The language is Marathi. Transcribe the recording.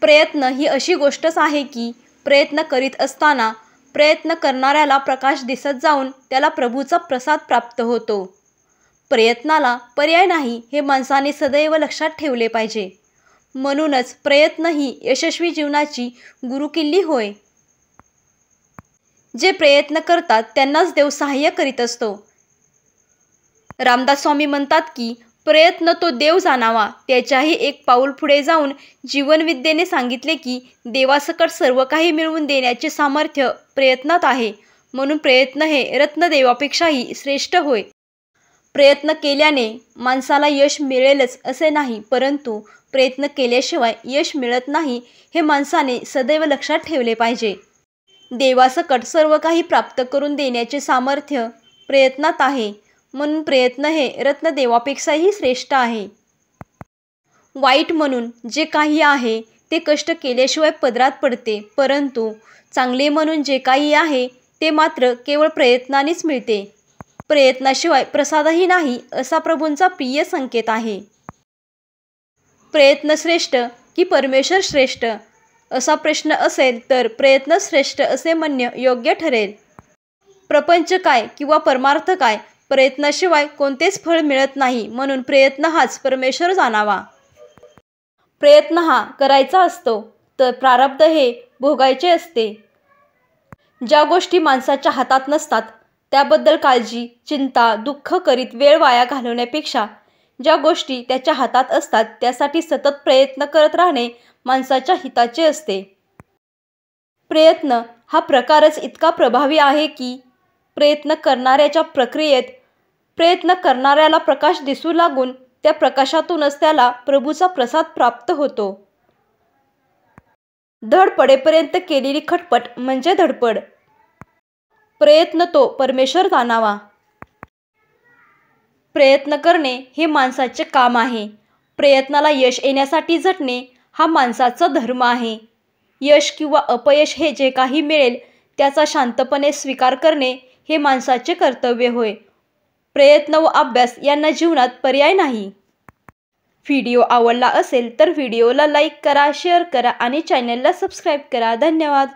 प्रयत्न ही अशी गोष्टच आहे की प्रयत्न करीत असताना प्रयत्न करणाऱ्याला प्रकाश दिसत जाऊन त्याला प्रभूचा प्रसाद प्राप्त होतो। प्रयत्नाला पर्याय नाही हे माणसाने सदैव लक्षात ठेवले पाहिजे। म्हणूनच प्रयत्न ही यशस्वी जीवनाची गुरुकिल्ली होय। जे प्रयत्न करतात त्यांनाच देव सहाय्य करीत असतो। रामदास स्वामी म्हणतात की प्रयत्न तो देव जाणावा। त्याच्याही एक पाऊल पुढे जाऊन जीवनविद्येने सांगितले की देवासकट सर्व काही मिळवून देण्याचे सामर्थ्य प्रयत्नात आहे। म्हणून प्रयत्न हे रत्नदेवापेक्षाही श्रेष्ठ होय। प्रयत्न केल्याने माणसाला यश मिळेलच असे नाही, परंतु प्रयत्न केल्याशिवाय यश मिळत नाही हे माणसाने सदैव लक्षात ठेवले पाहिजे। देवासकट सर्व काही प्राप्त करून देण्याचे सामर्थ्य प्रयत्नात आहे। म्हणून प्रयत्न हे रत्नदेवापेक्षाही श्रेष्ठ आहे। वाईट म्हणून जे काही आहे ते कष्ट केल्याशिवाय पदरात पडते, परंतु चांगले म्हणून जे काही आहे ते मात्र केवळ प्रयत्नानेच मिळते। प्रयत्नाशिवाय प्रसादही नाही असा प्रभूंचा प्रिय संकेत आहे। प्रयत्न श्रेष्ठ की परमेश्वर श्रेष्ठ असा प्रश्न असेल तर प्रयत्न श्रेष्ठ असे म्हणणे योग्य ठरेल। प्रपंच काय किंवा परमार्थ काय, प्रयत्नाशिवाय कोणतेच फळ मिळत नाही। म्हणून प्रयत्न हाच परमेश्वर जाणावा। प्रयत्न हा करायचा असतो तर प्रारब्ध हे भोगायचे असते। ज्या गोष्टी माणसाच्या हातात नसतात त्याबद्दल काळजी, चिंता, दुःख करीत वेळ वाया घालवण्यापेक्षा ज्या गोष्टी त्याच्या हातात असतात त्यासाठी सतत प्रयत्न करत राहणे माणसाच्या हिताचे असते। प्रयत्न हा प्रकारच इतका प्रभावी आहे की प्रयत्न करणाऱ्याच्या प्रक्रियेत प्रयत्न करणाऱ्याला प्रकाश दिसू लागून त्या प्रकाशातूनच त्याला प्रभूचा प्रसाद प्राप्त होतो। धड पडेपर्यंत केलेली खटपट म्हणजे धडपड। प्रयत्न तो परमेश्वर जाणावा। प्रयत्न करणे हे माणसाचे काम आहे। प्रयत्नाला यश येण्यासाठी झटणे हा माणसाचा धर्म आहे। यश किंवा अपयश हे जे काही मिळेल त्याचा शांतपणे स्वीकार करणे हे माणसाचे कर्तव्य होय। प्रयत्न व अभ्यास यांना जीवनात पर्याय नाही। व्हिडिओ आवडला असेल तर व्हिडिओला लाईक करा, शेअर करा आणि चॅनलला सबस्क्राईब करा। धन्यवाद।